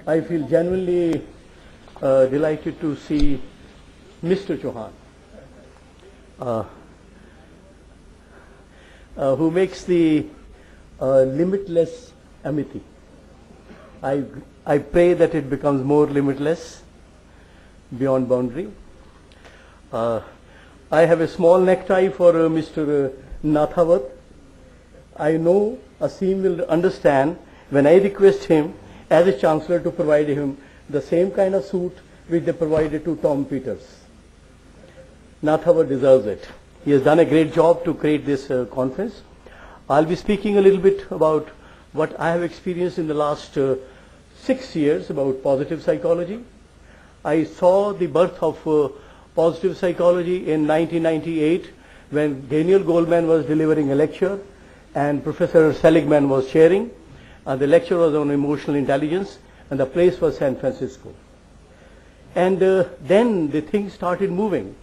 I feel genuinely delighted to see Mr. Chauhan, who makes the limitless Amity. I pray that it becomes more limitless, beyond boundary. I have a small necktie for Mr. Nathavat. I know Asim will understand when I request him as a chancellor to provide him the same kind of suit which they provided to Tom Peters. Nathavat deserves it. He has done a great job to create this conference. I'll be speaking a little bit about what I have experienced in the last 6 years about positive psychology. I saw the birth of positive psychology in 1998 when Daniel Goleman was delivering a lecture and Professor Seligman was chairing. The lecture was on emotional intelligence and the place was San Francisco. And then the thing started moving.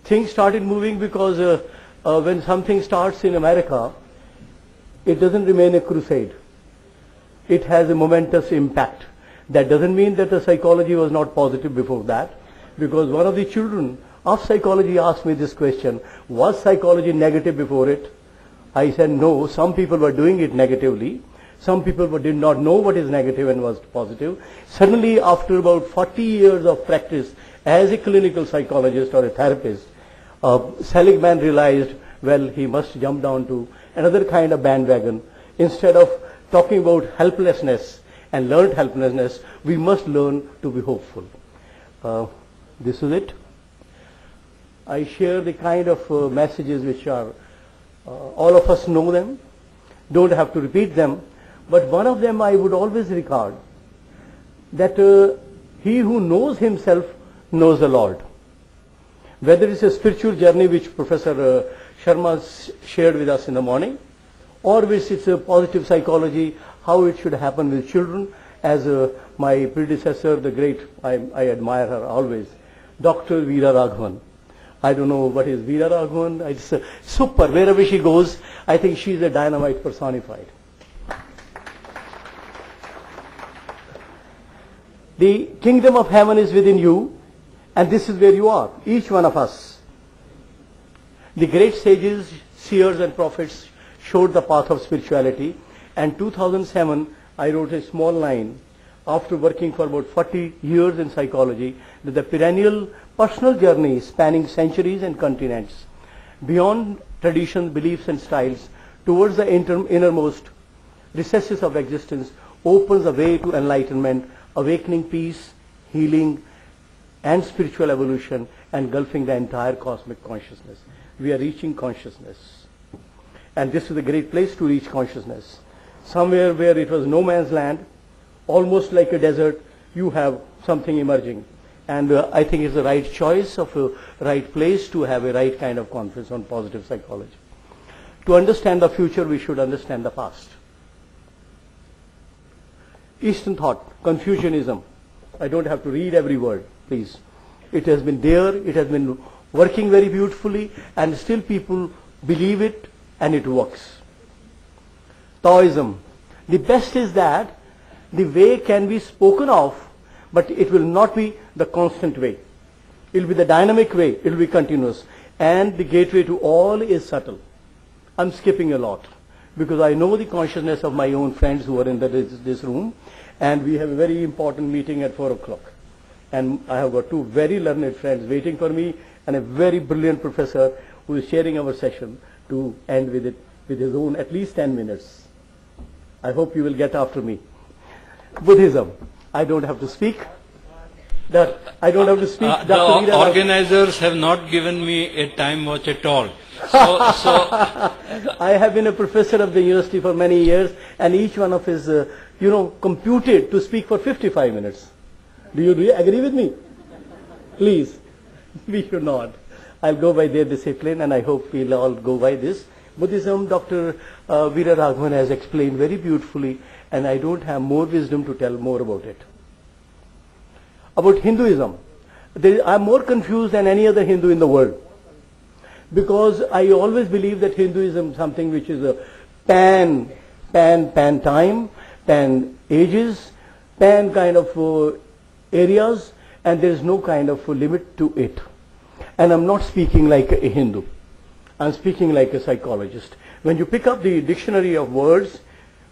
Things started moving because when something starts in America, it doesn't remain a crusade. It has a momentous impact. That doesn't mean that the psychology was not positive before that, because one of the children of psychology asked me this question: was psychology negative before it? I said no, some people were doing it negatively. Some people did not know what is negative and was positive. Suddenly, after about 40 years of practice as a clinical psychologist or a therapist, Seligman realized, well, he must jump down to another kind of bandwagon. Instead of talking about helplessness and learned helplessness, we must learn to be hopeful. This is it. I share the kind of messages which are, all of us know them, don't have to repeat them. But one of them I would always regard, that he who knows himself knows the Lord. Whether it's a spiritual journey which Professor Sharma shared with us in the morning, or which it's a positive psychology, how it should happen with children, as my predecessor, the great, I admire her always, Dr. Veera Raghavan. I don't know what is Veera Raghavan. It's super. Wherever she goes, I think she's a dynamite personified. The kingdom of heaven is within you, and this is where you are, each one of us. The great sages, seers and prophets showed the path of spirituality, and 2007 I wrote a small line after working for about 40 years in psychology, that the perennial personal journey spanning centuries and continents, beyond traditions, beliefs and styles, towards the innermost recesses of existence, opens the way to enlightenment, awakening peace, healing, and spiritual evolution, engulfing the entire cosmic consciousness. We are reaching consciousness. And this is a great place to reach consciousness. Somewhere where it was no man's land, almost like a desert, you have something emerging. And I think it's the right choice of a right place to have a right kind of conference on positive psychology. To understand the future, we should understand the past. Eastern thought, Confucianism. I don't have to read every word, please. It has been there, it has been working very beautifully, and still people believe it, and it works. Taoism. The best is that the way can be spoken of, but it will not be the constant way. It will be the dynamic way, it will be continuous. And the gateway to all is subtle. I'm skipping a lot, because I know the consciousness of my own friends who are in this room, and we have a very important meeting at 4 o'clock. And I have got two very learned friends waiting for me, and a very brilliant professor who is sharing our session to end with it with his own at least 10 minutes. I hope you will get after me. Buddhism. I don't have to speak. I don't have to speak. The organizers have not given me a time watch at all. So I have been a professor of the university for many years, and each one of us, computed to speak for 55 minutes. Do you agree with me? Please. We should not. I'll go by their discipline, and I hope we'll all go by this. Buddhism, Dr. Veera Raghavan has explained very beautifully, and I don't have more wisdom to tell more about it. About Hinduism, I'm more confused than any other Hindu in the world, because I always believe that Hinduism is something which is a pan time, pan ages, pan kind of areas, and there is no kind of limit to it. And I'm not speaking like a Hindu. I'm speaking like a psychologist. When you pick up the dictionary of words,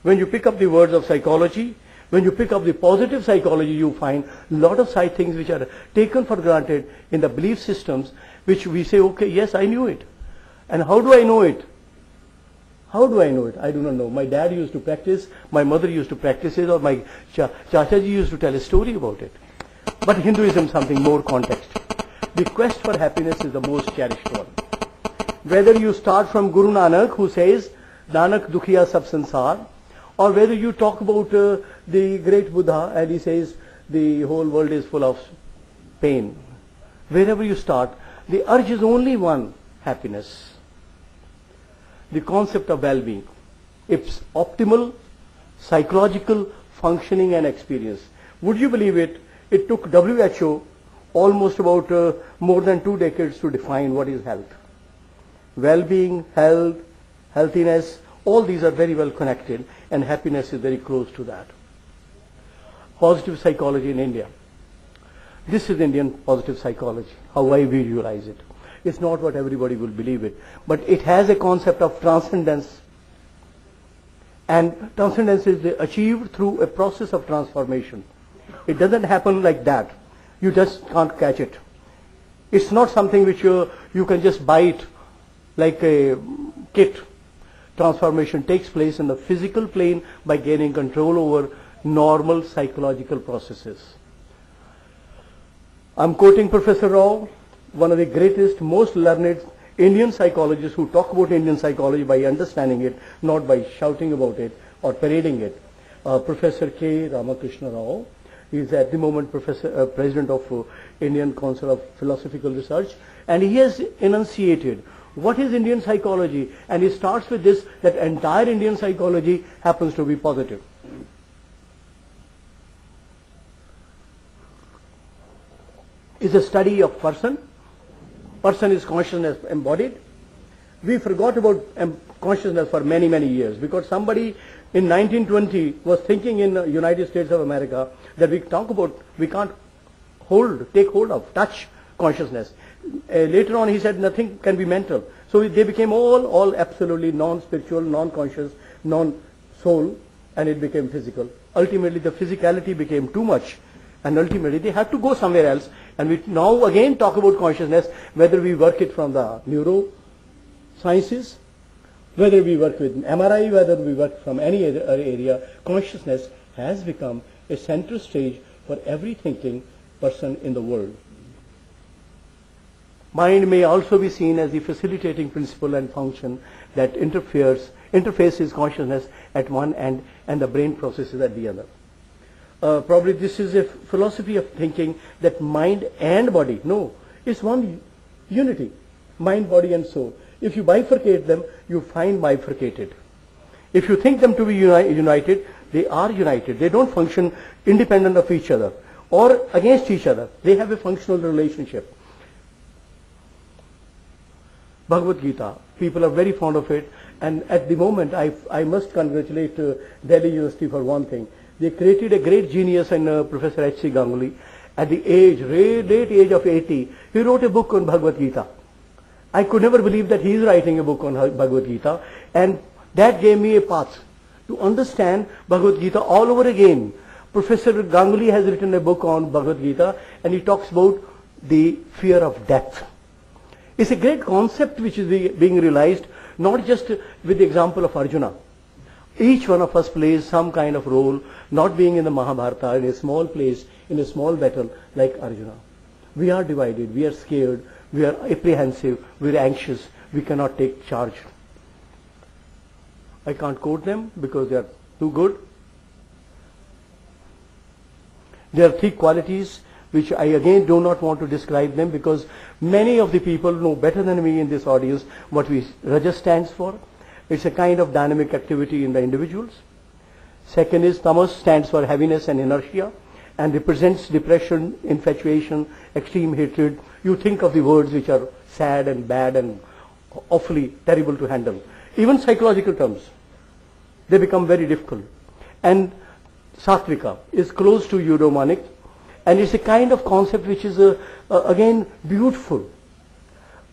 when you pick up the words of psychology, when you pick up the positive psychology, you find a lot of things which are taken for granted in the belief systems, which we say, okay, yes, I knew it. And how do I know it? How do I know it? I do not know. My dad used to practice, my mother used to practice it, or my Chachaji used to tell a story about it. But Hinduism is something more context. The quest for happiness is the most cherished one. Whether you start from Guru Nanak, who says, Nanak dukhiya sab sansar, or whether you talk about the great Buddha and he says the whole world is full of pain. Wherever you start, the urge is only one, happiness. The concept of well-being. It's optimal psychological functioning and experience. Would you believe it? It took WHO almost about more than 2 decades to define what is health. Well-being, health, healthiness, all these are very well connected, and happiness is very close to that. Positive psychology in India. This is Indian positive psychology, how I visualize it. It's not what everybody will believe it, but it has a concept of transcendence. And transcendence is achieved through a process of transformation. It doesn't happen like that. You just can't catch it. It's not something which you can just buy it like a kit. Transformation takes place in the physical plane by gaining control over normal psychological processes. I'm quoting Professor Rao, one of the greatest, most learned Indian psychologists who talk about Indian psychology by understanding it, not by shouting about it or parading it. Professor K. Ramakrishna Rao is at the moment President of Indian Council of Philosophical Research, and he has enunciated what is Indian psychology, and he starts with this, that entire Indian psychology happens to be positive. It's a study of person. Person is consciousness embodied. We forgot about consciousness for many, many years, because somebody in 1920 was thinking in the United States of America that we can't take hold of, touch consciousness. Later on he said nothing can be mental. So they became all absolutely non-spiritual, non-conscious, non-soul, and it became physical. Ultimately the physicality became too much, and ultimately they had to go somewhere else. And we now again talk about consciousness, whether we work it from the neurosciences, whether we work with MRI, whether we work from any other area, consciousness has become a central stage for every thinking person in the world. Mind may also be seen as the facilitating principle and function that interfaces consciousness at one end and the brain processes at the other. Probably this is a philosophy of thinking that mind and body, no, it's one unity, mind, body and soul. If you bifurcate them, you find bifurcated. If you think them to be united, they are united. They don't function independent of each other or against each other. They have a functional relationship. Bhagavad Gita, people are very fond of it, and at the moment I must congratulate Delhi University for one thing. They created a great genius in Professor H.C. Ganguly. At the late age of 80, he wrote a book on Bhagavad Gita. I could never believe that he is writing a book on Bhagavad Gita, and that gave me a path to understand Bhagavad Gita all over again. Professor Ganguly has written a book on Bhagavad Gita, and he talks about the fear of death. It's a great concept which is being realized, not just with the example of Arjuna. Each one of us plays some kind of role, not being in the Mahabharata, in a small place, in a small battle like Arjuna. We are divided, we are scared, we are apprehensive, we are anxious, we cannot take charge. I can't quote them because they are too good. There are 3 qualities which I again do not want to describe them because many of the people know better than me in this audience what Rajas stands for. It's a kind of dynamic activity in the individuals. Second is Tamas stands for heaviness and inertia and represents depression, infatuation, extreme hatred. You think of the words which are sad and bad and awfully terrible to handle. Even psychological terms, they become very difficult. And Satvika is close to eudaimonic, and it's a kind of concept which is again beautiful.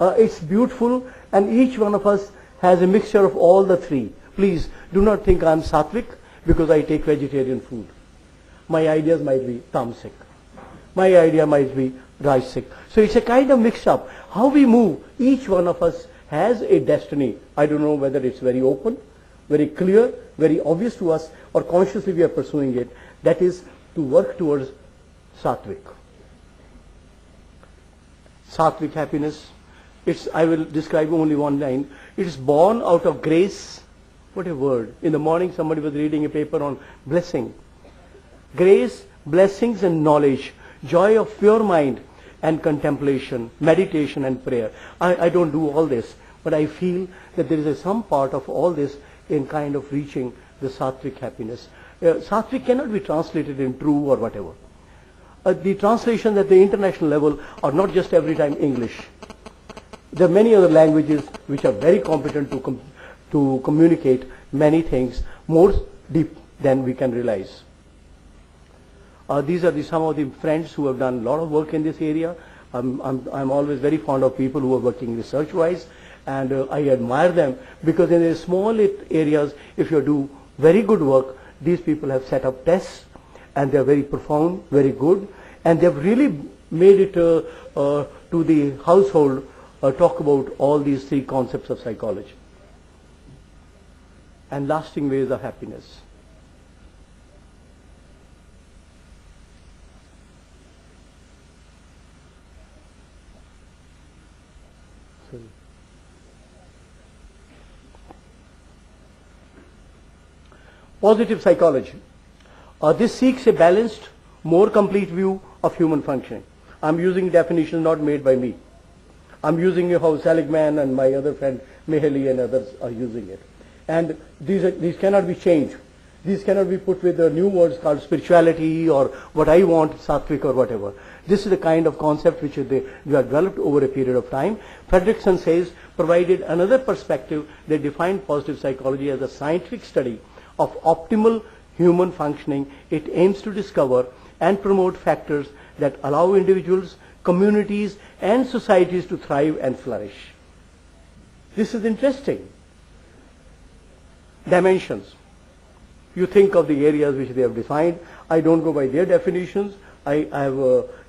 It's beautiful, and each one of us has a mixture of all the three. Please do not think I'm Satvik because I take vegetarian food. My ideas might be tamasic. My idea might be rajasic. So it's a kind of mix up. How we move, each one of us has a destiny. I don't know whether it's very open, very clear, very obvious to us, or consciously we are pursuing it. That is to work towards Satvik. Satvik happiness. I will describe only one line. It is born out of grace. What a word. In the morning somebody was reading a paper on blessing. Grace, blessings and knowledge, joy of pure mind and contemplation, meditation and prayer. I don't do all this, but I feel that there is some part of all this in kind of reaching the Sattvic happiness. Sattvic cannot be translated in true or whatever. The translations at the international level are not just every time English. There are many other languages which are very competent to communicate many things more deep than we can realize. These are some of the friends who have done a lot of work in this area. I'm always very fond of people who are working research-wise, and I admire them because in the small areas, if you do very good work, these people have set up tests, and they are very profound, very good, and they have really made it to the household talk about all these three concepts of psychology. And lasting ways of happiness. Positive psychology. This seeks a balanced, more complete view of human functioning. I'm using definitions not made by me. I'm using how Seligman and my other friend Mihaly and others are using it. And these cannot be changed. These cannot be put with the new words called spirituality or what I want, Sattvic or whatever. This is the kind of concept which they have developed over a period of time. Fredrickson says, provided another perspective, they defined positive psychology as a scientific study of optimal human functioning. It aims to discover and promote factors that allow individuals, communities and societies to thrive and flourish. This is interesting. Dimensions. You think of the areas which they have defined. I don't go by their definitions. I have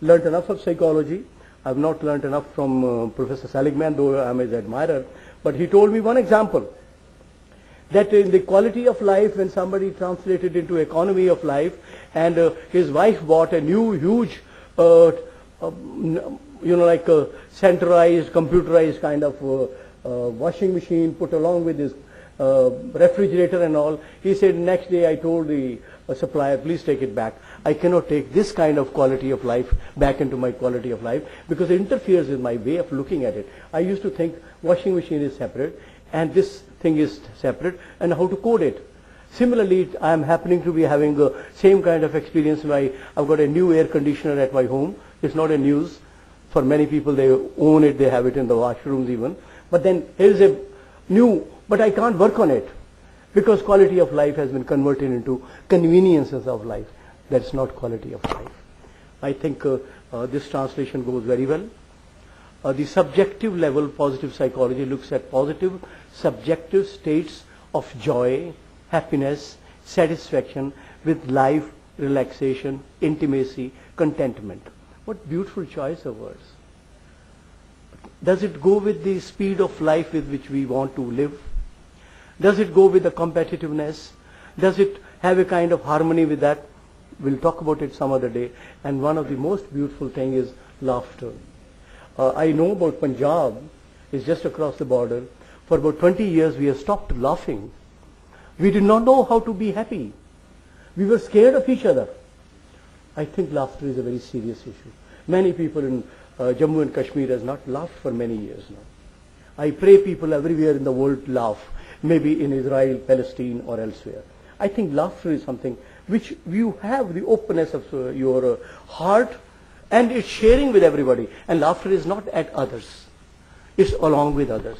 learnt enough of psychology. I have not learnt enough from Professor Seligman, though I am his admirer. But he told me one example, that in the quality of life, when somebody translated into economy of life, and his wife bought a new huge, like a centralized, computerized kind of washing machine put along with his refrigerator and all. He said, next day I told the supplier, please take it back. I cannot take this kind of quality of life back into my quality of life because it interferes with my way of looking at it. I used to think washing machine is separate and this thing is separate, and how to code it. Similarly, I am happening to be having the same kind of experience. I've got a new air conditioner at my home. It's not a news. For many people, they own it, they have it in the washrooms even. But then here's a new, but I can't work on it because quality of life has been converted into conveniences of life. That's not quality of life. I think this translation goes very well. The subjective level positive psychology looks at positive subjective states of joy, happiness, satisfaction with life, relaxation, intimacy, contentment. What beautiful choice of words. Does it go with the speed of life with which we want to live? Does it go with the competitiveness? Does it have a kind of harmony with that? We'll talk about it some other day. And one of the most beautiful thing is laughter. I know about Punjab. It's just across the border. For about 20 years we have stopped laughing. We did not know how to be happy. We were scared of each other. I think laughter is a very serious issue. Many people in Jammu and Kashmir has not laughed for many years now. I pray people everywhere in the world laugh, maybe in Israel, Palestine or elsewhere. I think laughter is something which you have the openness of your heart, and it's sharing with everybody. And laughter is not at others. It's along with others.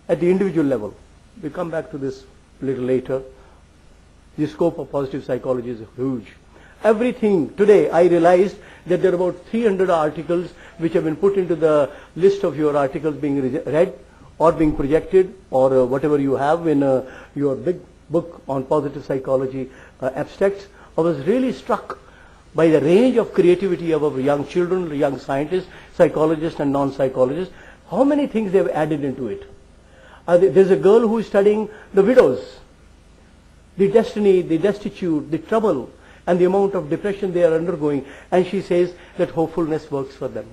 At the individual level, we come back to this a little later. The scope of positive psychology is huge. Everything, today I realized that there are about 300 articles which have been put into the list of your articles being read or being projected, or whatever you have in your big book on positive psychology abstracts. I was really struck by the range of creativity of our young children, young scientists, psychologists and non-psychologists. How many things they have added into it. There's a girl who is studying the widows, the destiny, the destitute, the trouble, and the amount of depression they are undergoing, and she says that hopefulness works for them.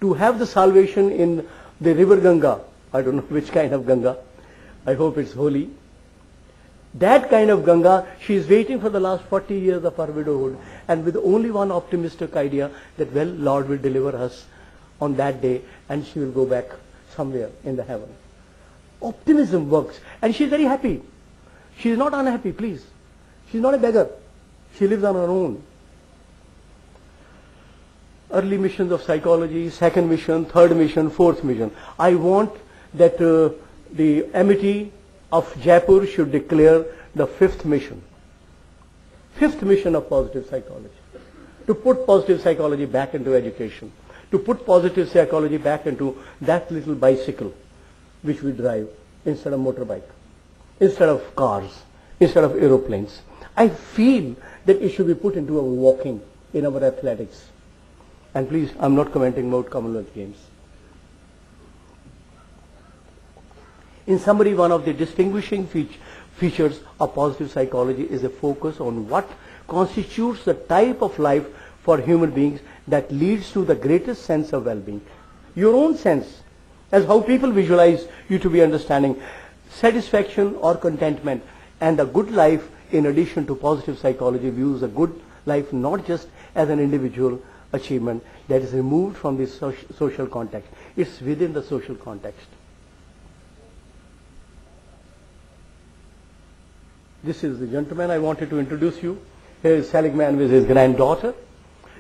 To have the salvation in the river Ganga, I don't know which kind of Ganga, I hope it's holy. That kind of Ganga, she is waiting for the last 40 years of her widowhood, and with only one optimistic idea that, well, Lord will deliver us on that day and she will go back somewhere in the heaven. Optimism works, and she is very happy. She is not unhappy, please. She is not a beggar. She lives on her own. Early missions of psychology, second mission, third mission, fourth mission. I want that the Amity of Jaipur should declare the fifth mission. Fifth mission of positive psychology. To put positive psychology back into education. To put positive psychology back into that little bicycle which we drive instead of motorbike, instead of cars, instead of aeroplanes. I feel that it should be put into our walking, in our athletics. And please, I'm not commenting about Commonwealth Games. In summary, one of the distinguishing features of positive psychology is a focus on what constitutes the type of life for human beings that leads to the greatest sense of well-being. Your own sense, as how people visualize you to be understanding satisfaction or contentment, and a good life, in addition to positive psychology, views a good life not just as an individual achievement that is removed from the social context. It's within the social context. This is the gentleman I wanted to introduce you. Here is Seligman with his granddaughter.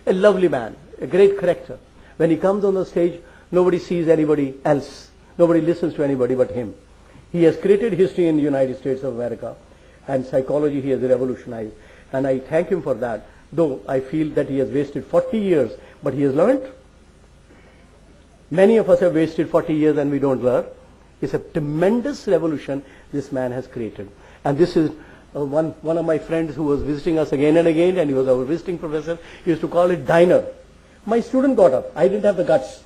A lovely man, a great character. When he comes on the stage, nobody sees anybody else. Nobody listens to anybody but him. He has created history in the United States of America, and psychology he has revolutionized. And I thank him for that, though I feel that he has wasted 40 years, but he has learned. Many of us have wasted 40 years and we don't learn. It's a tremendous revolution this man has created. And this is one of my friends who was visiting us again and again, and he was our visiting professor. He used to call it diner. My student got up. I didn't have the guts.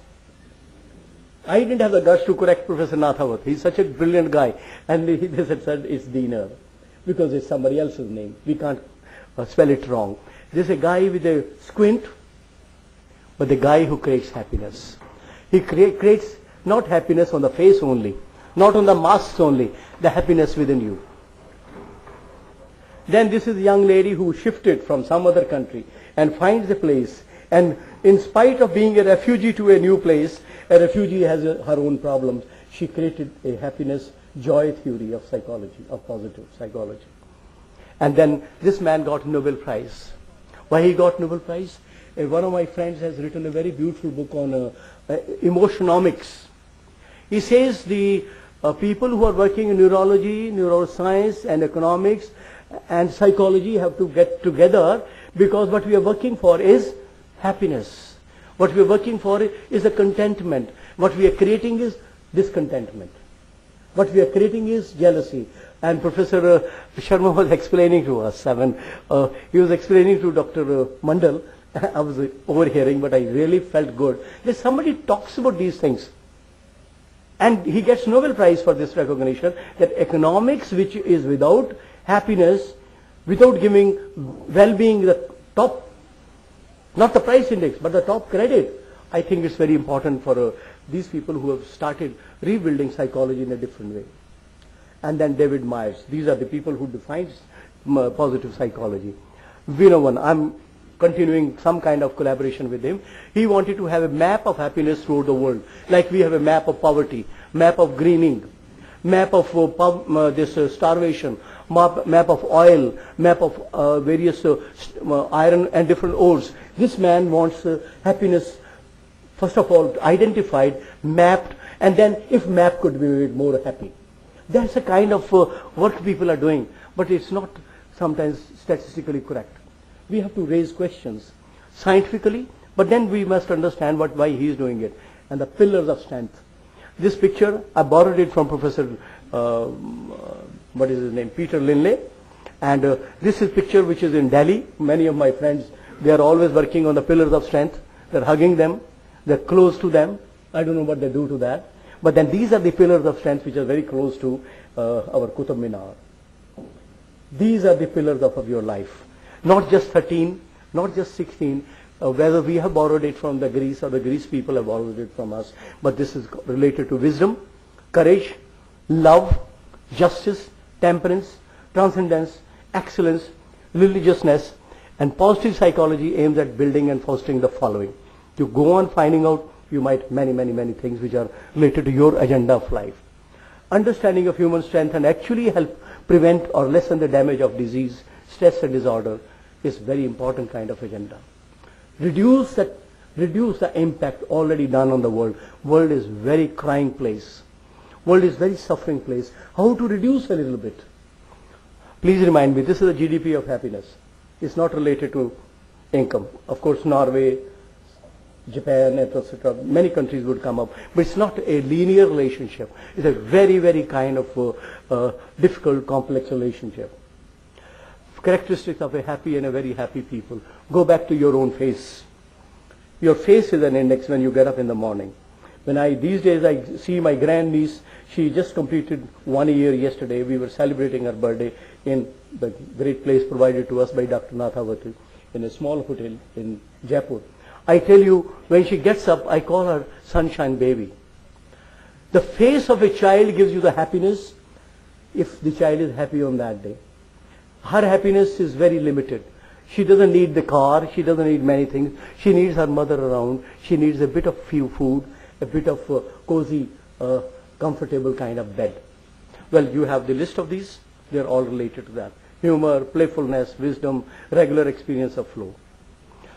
I didn't have the guts to correct Professor Nathawat. He's such a brilliant guy. And they said it's diner, because it's somebody else's name. We can't spell it wrong. There's a guy with a squint, but the guy who creates happiness. He creates not happiness on the face only, not on the masks only, the happiness within you. Then this is a young lady who shifted from some other country and finds a place, and in spite of being a refugee to a new place, a refugee has her own problems. She created a happiness, joy theory of psychology, of positive psychology. And then this man got Nobel Prize. Why he got Nobel Prize? One of my friends has written a very beautiful book on emotionomics. He says the people who are working in neurology, neuroscience and economics and psychology have to get together, because what we are working for is happiness. What we are working for is a contentment. What we are creating is discontentment. What we are creating is jealousy. And Professor Sharma was explaining to us, he was explaining to Dr. Mandal, I was overhearing, but I really felt good, that somebody talks about these things. And he gets Nobel Prize for this recognition, that economics, which is without happiness, without giving well-being the top, not the price index, but the top credit, I think it's very important for these people who have started rebuilding psychology in a different way. And then David Myers. These are the people who define positive psychology. Vinovan. I'm continuing some kind of collaboration with him. He wanted to have a map of happiness throughout the world, like we have a map of poverty, map of greening, map of starvation, map of oil, map of various iron and different ores. This man wants happiness, first of all, identified, mapped, and then if map could be made more happy. That's the kind of work people are doing, but it's not sometimes statistically correct. We have to raise questions scientifically, but then we must understand why he is doing it. And the pillars of strength. This picture, I borrowed it from Professor, what is his name, Peter Linley. And this is a picture which is in Delhi. Many of my friends, they are always working on the pillars of strength. They're hugging them. They're close to them. I don't know what they do to that. But then these are the pillars of strength which are very close to our Qutub Minar. These are the pillars of your life. Not just 13, not just 16, whether we have borrowed it from the Greece or the Greece people have borrowed it from us, but this is related to wisdom, courage, love, justice, temperance, transcendence, excellence, religiousness, and positive psychology aims at building and fostering the following. To go on finding out, you might many things which are related to your agenda of life. Understanding of human strength and actually help prevent or lessen the damage of disease, stress and disorder is very important kind of agenda. Reduce the impact already done on the world. World is very crying place. World is very suffering place. How to reduce a little bit? Please remind me, this is the GDP of happiness. It's not related to income. Of course, Norway, Japan, etc. Many countries would come up, but it's not a linear relationship. It's a very kind of difficult, complex relationship. Characteristics of a happy and a very happy people. Go back to your own face. Your face is an index when you get up in the morning. These days I see my grandniece, she just completed 1 year yesterday. We were celebrating her birthday in the great place provided to us by Dr. Nathavati in a small hotel in Jaipur. I tell you, when she gets up, I call her sunshine baby. The face of a child gives you the happiness if the child is happy on that day. Her happiness is very limited. She doesn't need the car, she doesn't need many things. She needs her mother around, she needs a bit of food, a bit of cozy, comfortable kind of bed. Well, you have the list of these, they're all related to that. Humor, playfulness, wisdom, regular experience of flow.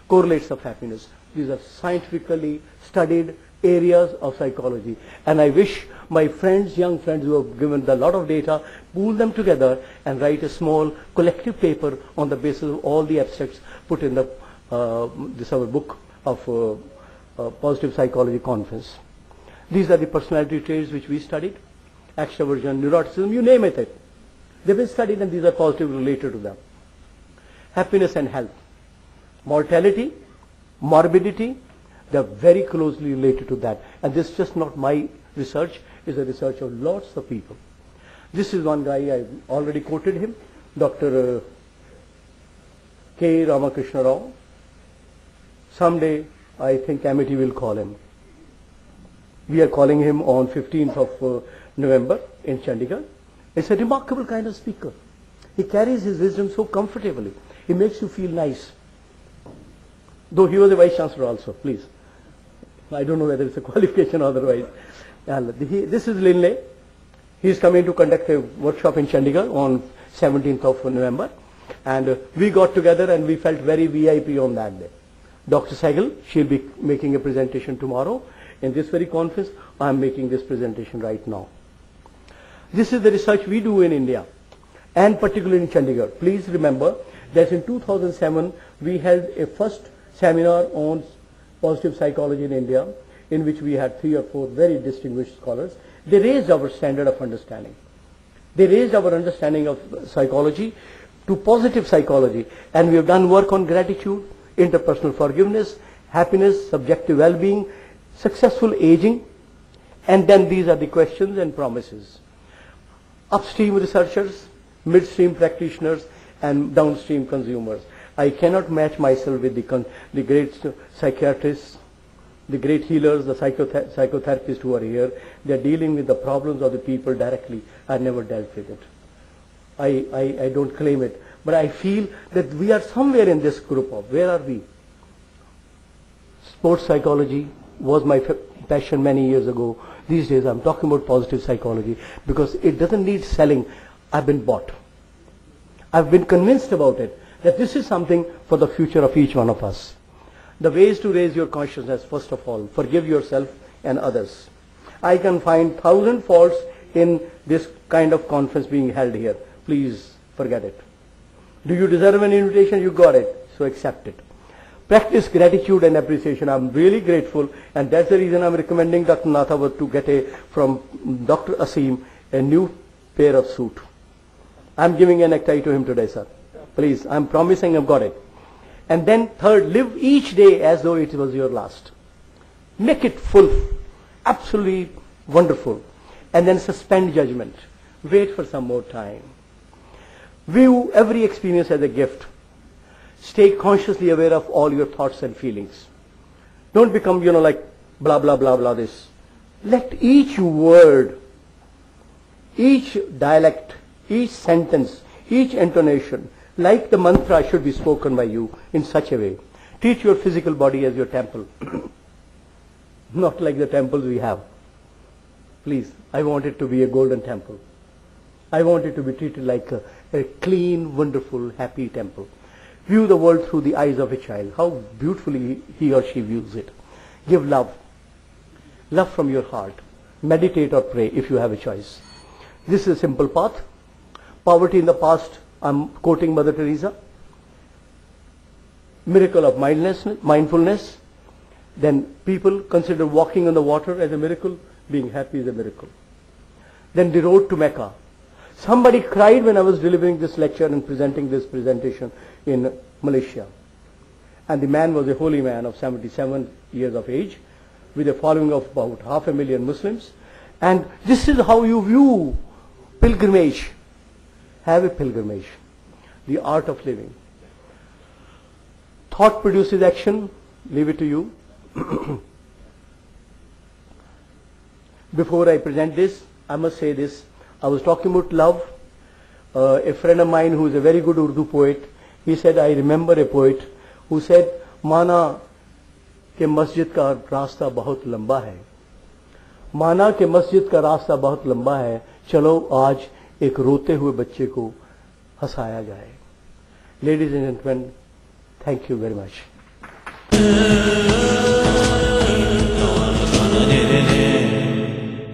Correlates of happiness. These are scientifically studied areas of psychology. And I wish my friends, young friends who have given a lot of data, pool them together and write a small collective paper on the basis of all the abstracts put in this our book of Positive Psychology Conference. These are the personality traits which we studied. Extroversion, neuroticism, you name it. They've been studied and these are positively related to them. Happiness and health. Mortality, morbidity, they are very closely related to that. And this is just not my research, it's the research of lots of people. This is one guy, I already quoted him, Dr. K. Ramakrishna Rao. Someday, I think Amity will call him. We are calling him on 15th of November in Chandigarh. It's a remarkable kind of speaker. He carries his wisdom so comfortably. He makes you feel nice. Though he was a vice chancellor also, please. I don't know whether it's a qualification or otherwise. This is Linley. He is coming to conduct a workshop in Chandigarh on 17th of November. And we got together and we felt very VIP on that day. Dr. Sehgal, she'll be making a presentation tomorrow. In this very conference, I'm making this presentation right now. This is the research we do in India, and particularly in Chandigarh. Please remember that in 2007, we held a first seminar on positive psychology in India, in which we had 3 or 4 very distinguished scholars. They raised our standard of understanding. They raised our understanding of psychology to positive psychology. And we have done work on gratitude, interpersonal forgiveness, happiness, subjective well-being, successful aging, and then these are the questions and promises. Upstream researchers, midstream practitioners, and downstream consumers. I cannot match myself with the great psychiatrists, the great healers, the psychotherapists who are here. They are dealing with the problems of the people directly. I never dealt with it. I don't claim it. but I feel that we are somewhere in this group of, where are we? Sports psychology was my passion many years ago. These days I'm talking about positive psychology because it doesn't need selling. I've been bought. I've been convinced about it, that this is something for the future of each one of us. The ways to raise your consciousness, first of all, forgive yourself and others. I can find 1,000 faults in this kind of conference being held here. Please forget it. Do you deserve an invitation? You got it, so accept it. Practice gratitude and appreciation. I'm really grateful, and that's the reason I'm recommending Dr. Nathavat to get from Dr. Asim a new pair of suit. I'm giving a necktie to him today, sir. Please, I'm promising I've got it. And then third, live each day as though it was your last. Make it full, absolutely wonderful. And then suspend judgment. Wait for some more time. View every experience as a gift. Stay consciously aware of all your thoughts and feelings. Don't become, like blah, blah, blah, blah, this. Let each word, each dialect, each sentence, each intonation, like the mantra, should be spoken by you in such a way. Treat your physical body as your temple. Not like the temples we have. Please, I want it to be a golden temple. I want it to be treated like a clean, wonderful, happy temple. View the world through the eyes of a child. How beautifully he or she views it. Give love. Love from your heart. Meditate or pray if you have a choice. This is a simple path. Poverty in the past, I'm quoting Mother Teresa. Miracle of mindfulness. Then people consider walking on the water as a miracle. Being happy is a miracle. Then the road to Mecca. Somebody cried when I was delivering this lecture and presenting this presentation in Malaysia. And the man was a holy man of 77 years of age with a following of about 500,000 Muslims. And this is how you view pilgrimage. Have a pilgrimage. The art of living. Thought produces action. Leave it to you. Before I present this, I must say this. I was talking about love. A friend of mine who is a very good Urdu poet, he said, I remember a poet who said, माना कि मस्जिद का रास्ता बहुत लंबा है, माना कि मस्जिद का रास्ता बहुत लंबा है, चलो आज एक रोते हुए बच्चे को हंसाया जाए. Ladies and gentlemen, thank you very much.